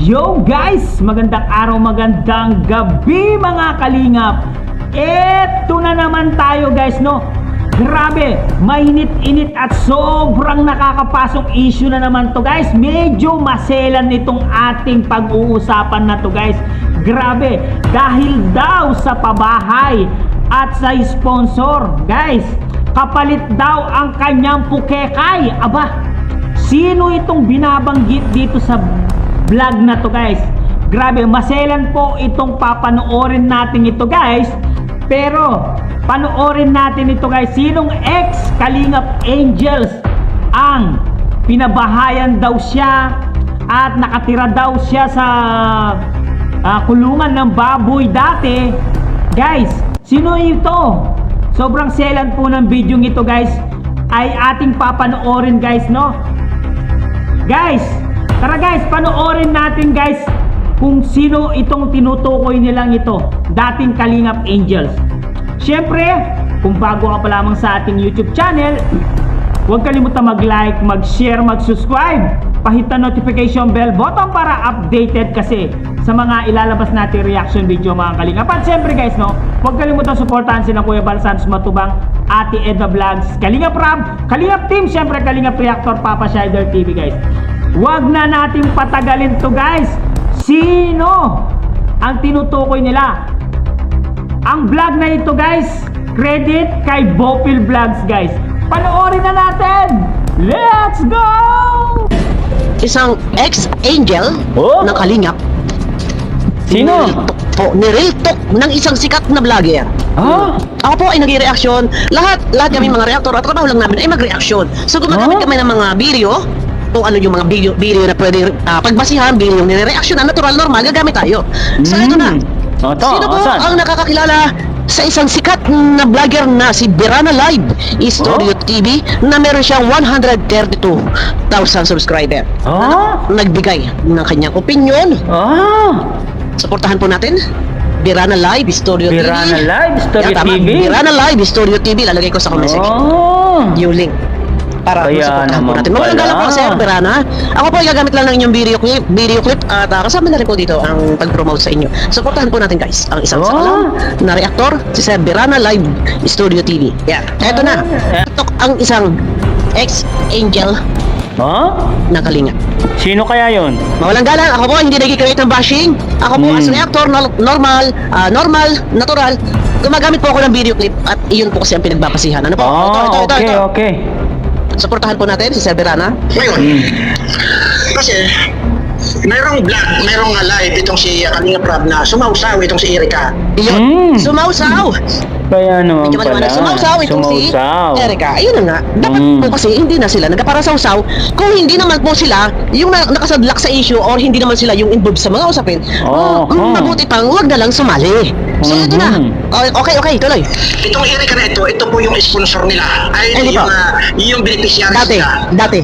Yo guys! Magandang araw, magandang gabi mga kalingap. Eto na naman tayo guys, no? Grabe, mainit-init at sobrang nakakapasok issue na naman to guys. Medyo maselan itong ating pag-uusapan na to guys. Grabe, dahil daw sa pabahay at sa sponsor guys, kapalit daw ang kanyang pukekay. Aba, sino itong binabanggit dito sa vlog na to guys? Grabe, maselan po itong papanoorin natin ito guys. Pero panoorin natin ito guys. Sinong ex Kalingap Angels ang pinabahayan daw siya at nakatira daw siya sa kulungan ng baboy dati. Guys, sino ito? Sobrang selan po ng video ito guys, ay ating papanoorin guys, no? Guys, tara guys, panoorin natin guys kung sino itong tinutukoy nilang ito, dating Kalingap Angels. Siyempre, kung bago ka pa lamang sa ating YouTube channel, huwag kalimutan mag-like, mag-share, mag-subscribe, pahit ang notification bell button para updated kasi sa mga ilalabas natin reaction video mga Kalingap. At siyempre guys, no, huwag kalimutan suportahan sila Kuya Bal Santos Matubang, Ate Edna Vlogs, Kalingap Rab, Kalingap Team, siyempre Kalingap Reactor, Papa Shider TV guys. Huwag na nating patagalin to guys. Sino ang tinutukoy nila? Ang vlog na ito guys, credit kay Bopil Vlogs guys. Panoorin na natin. Let's go! Isang ex-angel ng Kalingap. Sino? Nireal-talk ng isang sikat na vlogger. Ako po ay nag-reaction. Lahat kami mga reactor at trabaho lang namin ay mag-reaction. So gumagamit kami ng mga video, kung ano yung mga video na pwede pagbasihan, video yung nire-reaction na natural, normal, gagamit tayo. So ito na. Sino po ang nakakakilala sa isang sikat na vlogger na si Birana Live Studio TV na meron siyang 132,000 subscriber? Nagbigay ng kanyang opinion. Suportahan po natin Birana Live Studio TV. Birana Live Studio TV. Birana Live Studio TV, lalagay ko sa comment section yung link para suportahan po natin. Mawalang galang po sir Birana. Ako po ay gagamit lang ng inyong video clip at kasama na rin po dito ang pag-promote sa inyo. Suportahan po natin guys ang isang sakalam na reactor, si Sir Birana Live Studio TV. Eto na. Ito ang isang ex-angel na Kalingap. Sino kaya yon? Mawalang galang, ako po hindi nag-create ng bashing. Ako po as reactor, normal, natural. Gumagamit po ako ng video clip at iyon po kasi ang pinagbabasihan. Ano po? Ito. Okay. Suportahan po natin si Sir Birana. Ngayon, kasi mayroong vlog, mayroong live itong si Kalingap Rab na sumausaw itong si Erica. Iyon, sumausaw. Kaya naman Medyo pala. Sumausaw itong si Erica. Ayun na nga. Dapat po kasi hindi na sila nagkaparasawsaw. Kung hindi naman po sila yung nakasadlak sa issue or hindi naman sila yung involved sa mga usapin, mabuti pang wag na lang sumali. So ito na. Okay, tuloy. Itong Erica na ito po yung sponsor nila. Ay yung beneficiary Dati.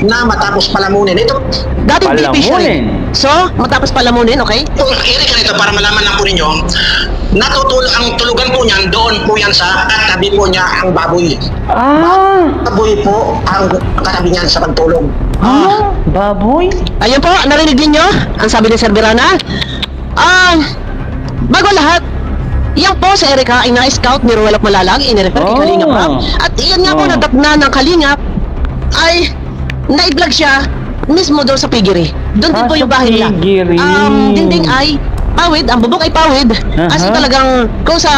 na matapos palamunin. Ito, dating beneficiary. So, matapos palamunin, okay? itong Erica na ito, para malaman lang po ninyo, ang tulugan po niyan, doon po yan sa katabi po niya ang baboy. Baboy po ang katabi niyan sa pagtulog. Baboy? Ayun po, narinig ninyo ang sabi ni Sir Birana. Bago lahat, yan po si Erica ay na-scout ni Ruel Malalag, inirefer kay Kalingap Rab. At iyan nga po natapna ng Kalingap ay na-vlog siya mismo doon sa piggery. Doon din po yung bahay nila. Dingding ay pawid, ang bubong ay pawid. As in talagang, kung sa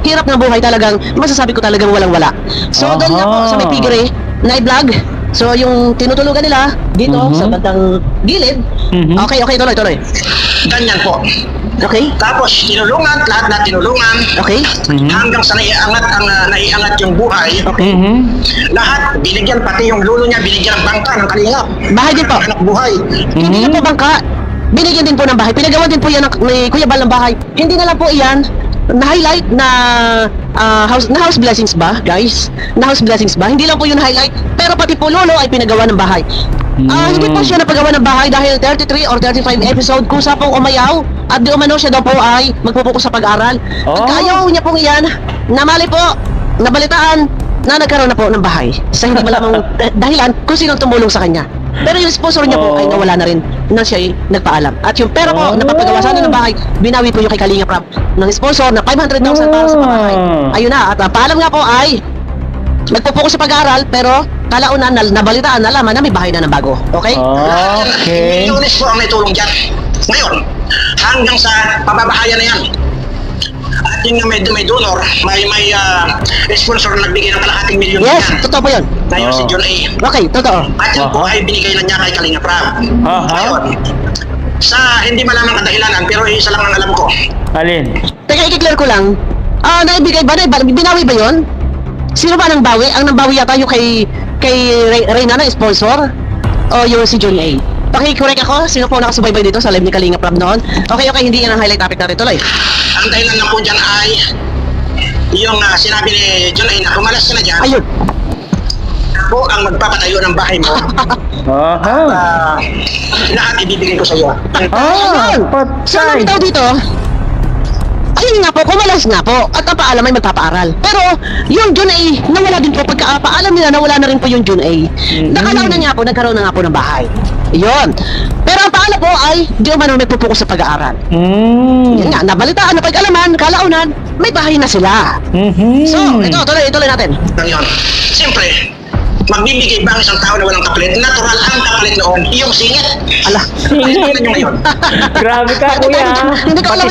hirap ng buhay talagang, masasabi ko talagang walang-wala. So doon nga po sa may piggery, na-vlog. So yung tinutulugan nila dito sa bandang gilid. Okay, tuloy. Ganyan po. Okay. Tapos tinulungan, lahat na tinulungan. Okay. Hanggang sa naiangat yung buhay. Okay. Lahat binigyan, pati yung lulo niya binigyan ng bangka ng Kalingap. Bahay din po. Anak buhay. Hindi na po bangka. Binigyan din po ng bahay. Pinagawa din po yan ni Kuya Bal ng bahay. Hindi na lang po iyan na-highlight na house blessings ba, guys? Na house blessings ba? Hindi lang po yun na-highlight. Pero pati po lolo ay pinagawa ng bahay. Hindi po siya napagawa ng bahay dahil 33 or 35 episode kusa pong umayaw at di umano siya daw po ay magpupuko sa pag-aral. Pagka-ayaw niya pong iyan, namali po, nabalitaan na nagkaroon na po ng bahay sa hindi malamang dahilan kung sinong tumulong sa kanya. Pero yung sponsor niya po Oo. ay nawala na rin nang siya ay nagpaalam. At yung pera po na papagawa sana ng bahay, binawi po yung kay Kalinga Prab ng sponsor na 500,000 para sa pamahay. Ayun na, at ang paalam nga po ay nagpo-focus sa pag-aaral pero kalaunan nabalitaan, nalaman na may bahay na ng bago. Okay? Okay. Milyones po ang may tulong dyan. Ngayon, hanggang sa pababahayan na yan. At yun nga may donor, may sponsor na nagbigay ng kalahating milyon Yes, yan. totoo po yun. Na yun si Oh. John A. Okay, totoo. At yun po Aha. ay binigay na niya kay Kalinga Prab. Aha. Ngayon, sa hindi malaman kadahilanan, pero isa lang ang alam ko. Alin? Teka, i-clear ko lang. Naibigay ba? Binawi ba yun? Sino ba nang bawi? Ang nang bawi yata yung kay Reyna na sponsor? O yung si John A? Paki-correct ako, sino po nakasubaybay dito sa live ni Kalinga Prab noon? Okay, hindi yan ang highlight topic natin. Tuloy. Ang dahilan lang po dyan ay yung sinabi ni John A na kumalas ka na dyan, Ayun. ako ang magpapatayo ng bahay mo. Aha. Lahat ibibigay ko sa iyo. Ayun. So, Patay. nakitaw dito, ayun nga po, kumalas nga po. At ang paalam ay magpapaaral. Pero, yung June A, nawala din po. Pagkapaalam nila, nawala na rin po yung June A. Nakalaon na nga po, nagkaroon na nga po ng bahay. Yun. Pero ang paalam po ay, di umano nagpupuko sa pag-aaral. Yan nga, nabalitaan, napag-alaman, kalaunan, may bahay na sila. So, ito, tuloy natin. Ngayon, siyempre, magbibigay ba ang isang tao na walang kapalit? Natural ang kapalit noon, yung singit. Ala. Singit nyo ngayon. Grabe ka, kuya. Hindi ko alam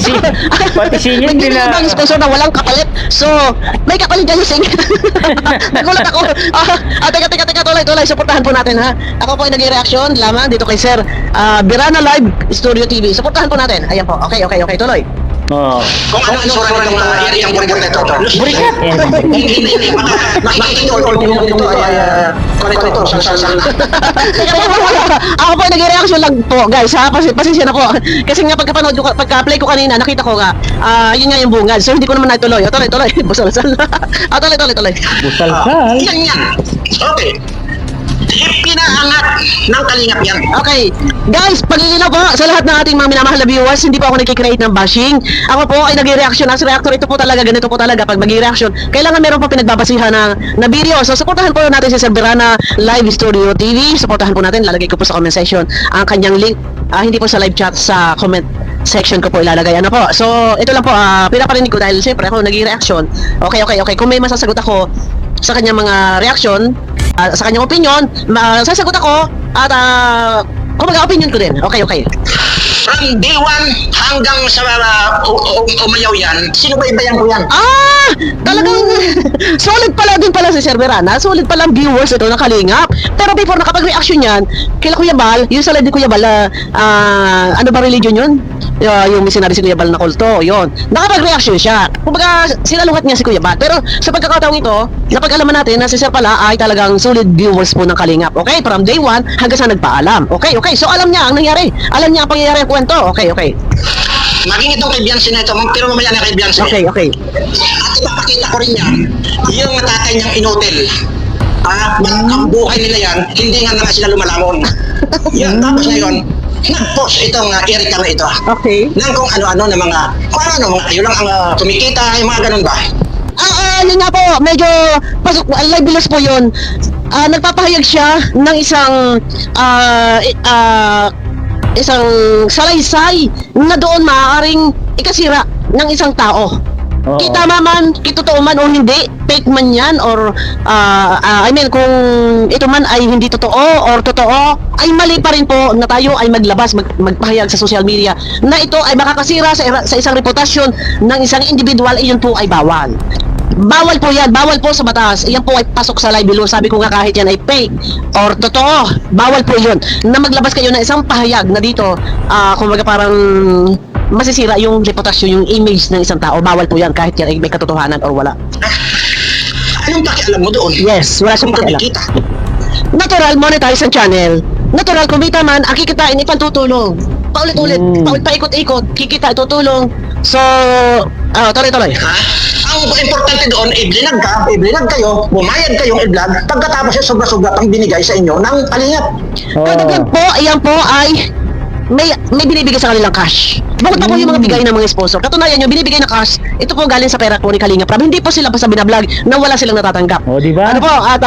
Pati singit nila. Nagbibigay ba ang sponsor na walang kapalit? So, may kapalit dyan yung singit. Nagulat ako. Teka, tuloy. Suportahan po natin, ha? Ako po ay nag-reaction lamang dito kay Sir Birana Live Studio TV. Suportahan po natin. Ayan po. Okay, tuloy. Oh. Kung ano ang sura ng mga area burikat na ito. Burikat? Hindi, makikita ko yung ito ay konito sa Ako po ay nag-reaction lang po, guys, ha? Pasensya na po. Kasi nga pagkapanood ko, pagka-play ko kanina, nakita ko nga, yun nga yung bungad. So, hindi ko naman natuloy. Tuloy. Busal-sal. Tuloy. Busalsal. Yan. Okay. Ipinaangat ng kalingap yan. Okay. Guys, pag-iinaw po sa lahat ng ating mga minamahal na viewers, hindi po ako nagkikreate ng bashing. Ako po ay nag-reaction. As reactor, ito po talaga, ganito po talaga. Pag mag-reaction, kailangan meron po pinagbabasihan na video. So, supportahan po natin si Sir Birana Live Studio TV. Supportahan po natin. Lalagay ko po sa comment section ang kanyang link. Hindi po sa live chat, sa comment section ko po ilalagay. Ano po? So, ito lang po, pinaparinig ko dahil siyempre ako nag-reaction. Okay. Kung may masasagot ako sa kanyang mga reaction, sa kanyang opinion, sasagot ako at kumbaga opinion ko din. Okay. From day 1 hanggang sa umayaw yan, sinubaybayan ko yan. Talagang solid pala din pala si Sir Birana. Solid pala ang viewers ito ng Kalingap. Pero before nakapag-reaction yan, kila Kuya Bal, yung sa live ni Kuya Bal, ano ba religion yun? Yung missionary si Kuya Bal na kulto, yun. Nakapag-reaction siya. Kumbaga, sinaluhat niya si Kuya Bal. Pero sa pagkakataong ito, napag-alaman natin na si Sir pala ay talagang solid viewers po ng Kalingap. Okay? From day 1 hanggang sa nagpaalam. Okay. So alam niya ang nangyari. Alam niya ang pangyayari ang kwento. Okay. Maging itong kay Beyonce na ito, pero mamaya na kay Beyonce. Okay. At ipapakita ko rin yan, yung tatay niyang inotel. Ang buhay nila yan, hindi nga na sila lumalamon. Yan, tapos ngayon, nag-post itong Erika na ito. Okay. Nang kung ano-ano na mga, yun lang ang kumikita, yung mga ganun ba? Yun nga po, medyo libelous po yun. Nagpapahayag siya ng isang salaysay na doon maaaring ikasira ng isang tao. Oo. Kita man, kitotoo man o hindi, fake man yan or kung ito man ay hindi totoo or totoo, ay mali pa rin po na tayo ay maglabas, magpahayag sa social media na ito ay makakasira sa isang reputasyon ng isang individual. Iyon po ay bawal. Bawal po yan, bawal po sa batas. Iyan po ay pasok sa libelo. Sabi ko nga kahit yan ay fake or totoo, bawal po yun na maglabas kayo ng isang pahayag na dito, kumbaga parang masisira yung reputasyon, yung image ng isang tao. Bawal po yan kahit yan ay may katotohanan or wala. Anong pakialam mo doon? Yes, wala siyang Kung pakialam. kumikita. Natural, monetize ang channel. Natural, kumita man, ang kikitain, ipantutulong. Paulit-ulit, paikot-ikot, kikita, tutulong. So, tuloy. Ang importante doon, i-vlog kayo, bumayad kayong i-vlog, pagkatapos yung sobra-sobra pang binigay sa inyo ng kalingap. Kadagdag po, ayan po ay may binibigay sa kanilang cash. Bukod pa po yung mga bigay ng mga sponsor. Katunayan yung binibigay na cash, ito po galing sa pera po ni Kalinga Prab. Hindi po sila basta binablog na wala silang natatanggap. O, di ba? Ano po, at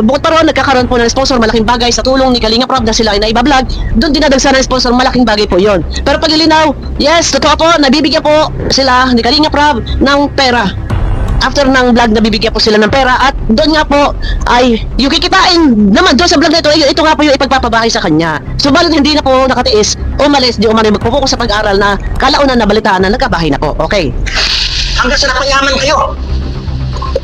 bukod pa ron, nagkakaroon po ng sponsor, malaking bagay sa tulong ni Kalinga Prab na sila ay naibablog. Doon dinadagsa ng sponsor, malaking bagay po yon. Pero paglilinaw, yes, totoo po, nabibigyan po sila ni Kalinga Prab ng pera. After ng vlog, nabibigyan po sila ng pera at doon nga po ay yung kikitain naman doon sa vlog na ito nga po yung ipagpapabahay sa kanya. Subalit hindi na po nakatiis, umalis, di umani magpupokus sa pag-aral na kalaunan na balitaan na nagkabahay na po. Okay. Hanggang sa napayaman kayo.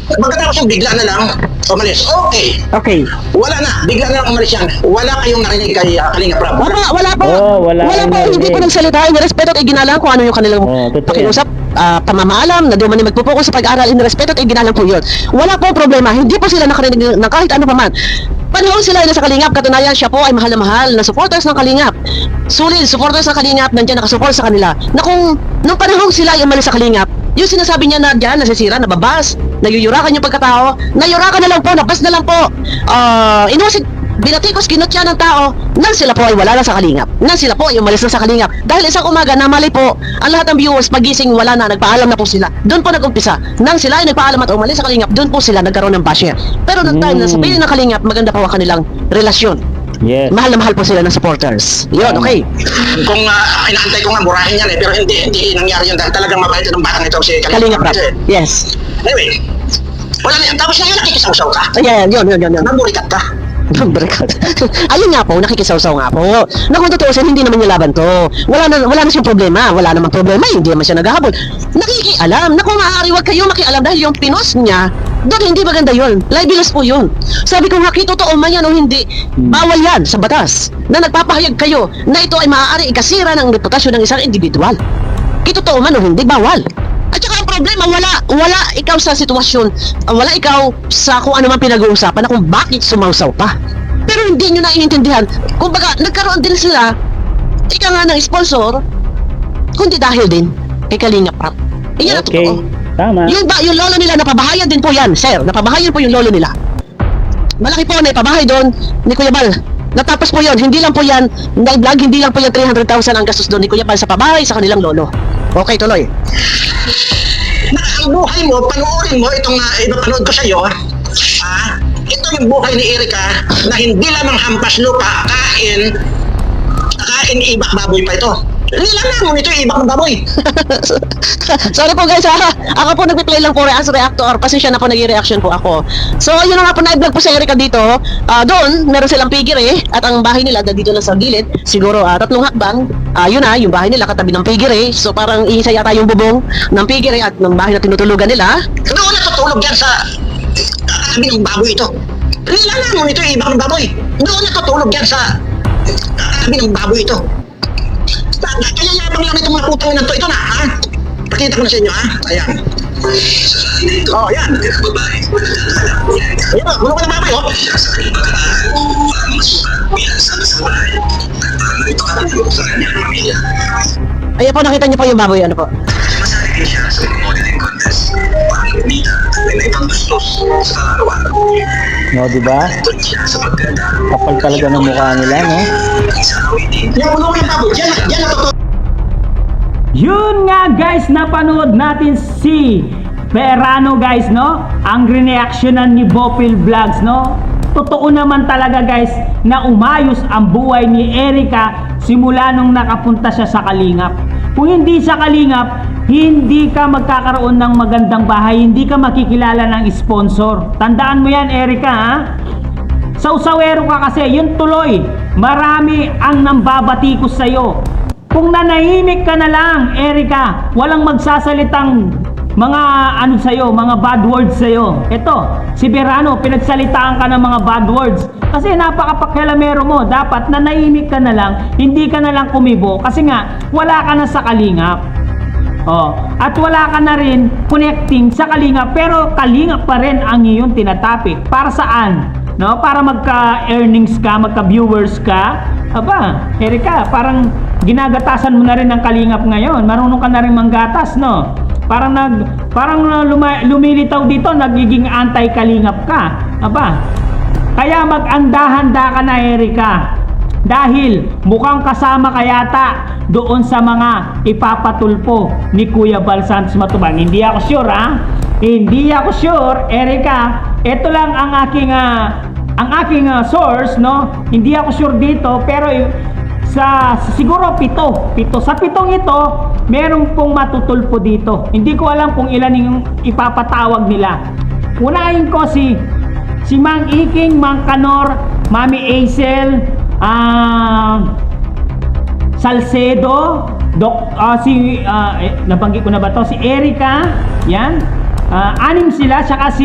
Pagkatapos yung bigla na lang, umalis. Okay. Okay. Wala na, bigla na lang umalis yan. Wala kayong narinig kay Kalinga Prab. Wala po. Wala po. Hindi po nagsalita. Inerespeto at iginalang kung ano yung kanilang totoo. pakiusap. Pamamaalam na dumani magpupokus sa pag-aral, inerespeto at iginalang po yun. Wala po problema. Hindi po sila nakarinig ng kahit ano pa man. Panahon sila na sa Kalingap, katunayan siya po ay mahal na mahal na supporters ng Kalingap. Sulit, supporters ng Kalingap, nandiyan nakasupport sa kanila. Na kung nung panahon sila ay umalis sa Kalingap, yung sinasabi niya na dyan, nasisira, nababas, nayuyurakan yung pagkatao, nayurakan na lang po, nabas na lang po. Inusit, binatikos, kinutya ng tao, nang sila po ay wala na sa Kalingap. Nang sila po ay umalis na sa Kalingap. Dahil isang umaga, namali po, ang lahat ng viewers, pagising, wala na, nagpaalam na po sila. Doon po nag-umpisa. Nang sila ay nagpaalam at umalis sa Kalingap, doon po sila nagkaroon ng basher. Pero ng time na sa piling ng Kalingap, maganda po ang kanilang relasyon. Yes. Mahal na mahal po sila ng supporters. Yun, okay. Kung inaantay ko nga murahin yan pero hindi nangyari yun dahil talagang mabait ng batang ito si Kalinga Prab. Yes. Anyway, wala na, tapos ngayon nakikisawsaw ka. Ayan, yun. Naburikat ka. Ayun nga po, nakikisawsaw nga po. Na kung tutuusin, hindi naman niya laban to. Wala na siyang problema. Wala namang problema, hindi naman siya naghahabol. Nakikialam. Na kung maaari, wag kayo makialam dahil yung pinos niya, doon hindi maganda yun. Libelous po yun. Sabi ko nga, totoo man yan o hindi, bawal yan sa batas. Na nagpapahayag kayo na ito ay maaari ikasira ng reputasyon ng isang individual. Totoo man o hindi, bawal. At saka ang problema, wala ikaw sa sitwasyon, wala ikaw sa kung ano man pinag-uusapan na kung bakit sumausaw pa. Pero hindi nyo naiintindihan. Kumbaga, nagkaroon din sila, ika nga ng sponsor, kundi dahil din kay Kalinga Prab. Iyan ang Okay. totoo. Tama. Yung lolo nila, napabahayan din po yan, sir. Napabahayan po yung lolo nila. Malaki po na ipabahay doon ni Kuya Bal. Natapos po yun, hindi lang po yan, vlog, hindi lang po yan 300,000 ang gastos doon ni Kuya Bal sa pabahay sa kanilang lolo. Okay, tuloy. Na ang buhay mo, panoorin mo itong ipapanood ko sa iyo. Ito yung buhay ni Erika na hindi lamang hampas lupa, kain ibak baboy pa ito. Nilalang mo ito ibak ng baboy. Sorry po guys ha. Ako po nagpi-play lang po as reactor. Pasensya na po, nag-reaction po ako. So yun na nga po, na-vlog po sa Erika dito. Doon, meron silang pigiri. At ang bahay nila dito lang sa gilid. Siguro 3 hakbang. Yun na, yung bahay nila katabi ng pigiri. So parang isa yata yung bubong ng pigiri at ng bahay na tinutulugan nila. Doon natutulog yan sa katabi ng baboy ito. Nilalang mo ito ibak ng baboy. Doon natutulog yan sa katabi ng baboy ito. Kaya yabang lang itong mga putang ina to. Ito na, ha? Pakita ko na sa inyo, ha? Ayan. Oh, yan. Ayan, gulo ka ng baboy, oh. Ayan po, nakita niyo po yung baboy, ano po. Masali siya sa modeling contest. Parang kumita, may pangustos sa araw-araw. No, di ba? Kapal talaga ng mukha nila, no? Yung gulo ka ng baboy, yan natutulog. Yun nga guys, napanood natin si Perano guys, no? Ang reactionan ni Bopil Vlogs, no? Totoo naman talaga guys na umayos ang buhay ni Erika simula nung nakapunta siya sa Kalingap. Kung hindi sa Kalingap, hindi ka magkakaroon ng magandang bahay, hindi ka makikilala ng sponsor. Tandaan mo yan, Erika, ha? Sausawero ka kasi, yun tuloy. Marami ang nambabatikos sa'yo. Kung nanahimik ka na lang, Erika, walang magsasalitang mga ano sa'yo, mga bad words sa'yo. Ito, si Verano, pinagsalitaan ka ng mga bad words. Kasi napakapakialamero mo. Dapat nanahimik ka na lang, hindi ka na lang kumibo. Kasi nga, wala ka na sa Kalingap. At wala ka na rin connecting sa Kalingap. Pero Kalingap pa rin ang iyong tinatapik. Para saan? No? Para magka-earnings ka, magka-viewers ka. Aba, Erika, parang ginagatasan mo na rin ang Kalingap ngayon. Marunong ka na rin manggatas, no? Parang lumilitaw dito, nagiging anti-Kalingap ka. Aba, kaya mag-anda-handa ka na, Erika. Dahil mukhang kasama kayata doon sa mga ipapatulpo ni Kuya Bal Santos Matubang. Hindi ako sure, ha? Hindi ako sure, Erica. Ito lang ang aking source, no? Hindi ako sure dito, pero siguro pito. Sa pitong ito, meron pong matutulpo dito. Hindi ko alam kung ilan yung ipapatawag nila. Unahin ko si Mang Iking, Mang Kanor, Mami Aisel, Salcedo, nabanggit ko na ba to? Si Erica, yan. Anim sila, saka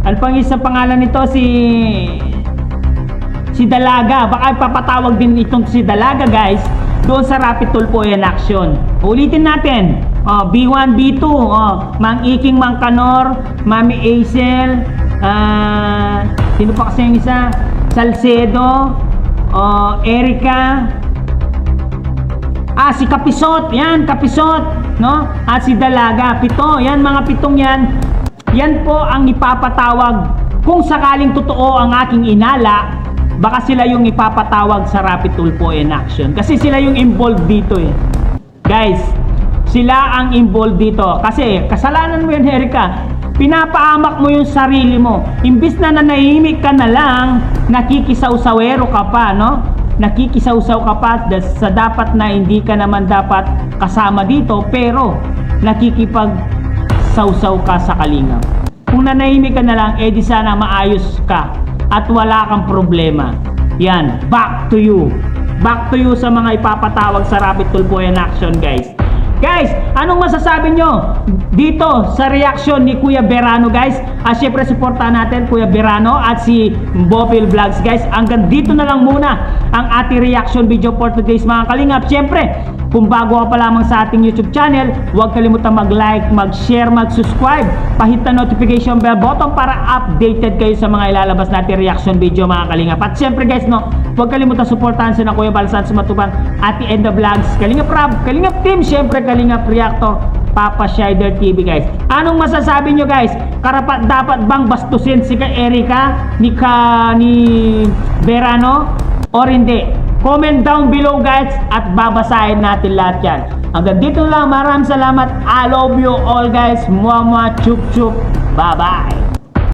ano pang isang pangalan nito? Si Dalaga. Baka ipapatawag din itong si Dalaga, guys, doon sa Rapid Tulpo in Action. Ulitin natin. B1, B2, Mang Iking, Mang Kanor, Mami Aisel, sino pa kasi yung isa? Salcedo, Erica, si Kapisot, yan, Kapisot, no? At si Dalaga, pito, yan, mga pitong yan. Yan po ang ipapatawag kung sakaling totoo ang aking inala. Baka sila yung ipapatawag sa Rapid Tulpo in Action. Kasi sila yung involved dito eh. Guys, sila ang involved dito. Kasi kasalanan mo yan, Erica. Pinapaamak mo yung sarili mo. Imbis na nanahimik ka na lang, nakikisaw-sawero ka pa, no? Nakikisaw-saw ka pa sa dapat na hindi ka naman dapat kasama dito, pero nakikipag-saw-saw ka sa kalingap. Kung nanahimik ka na lang, di sana maayos ka at wala kang problema. Yan, back to you. Back to you sa mga ipapatawag sa Rapid Tulpo in Action, guys. Guys, anong masasabi nyo dito sa reaction ni Kuya Verano, guys? Syempre, supportahan natin Kuya Verano at si Bopil Vlogs, guys. Hanggang dito na lang muna ang ating reaction video for today's mga kalingap. Syempre, kung bago ka pa lamang sa ating YouTube channel, huwag kalimutan mag-like, mag-share, mag-subscribe. Pahit na notification bell button para updated kayo sa mga ilalabas natin reaction video, mga kalingap. At syempre, guys, no, huwag kalimutan supportahan sila Kuya Bal Santos Matubang at the End of Vlogs, Kalingap Rab, Kalingap Team, syempre Kalingap Reactor, Papa Shider TV, guys. Anong masasabi nyo, guys? Karapat dapat bang bastusin si Erica ni Verano or hindi? Comment down below, guys, at babasahin natin lahat yan. Hanggang dito lang, maraming salamat. I love you all, guys. Mwah mwah, chup chup. Bye bye.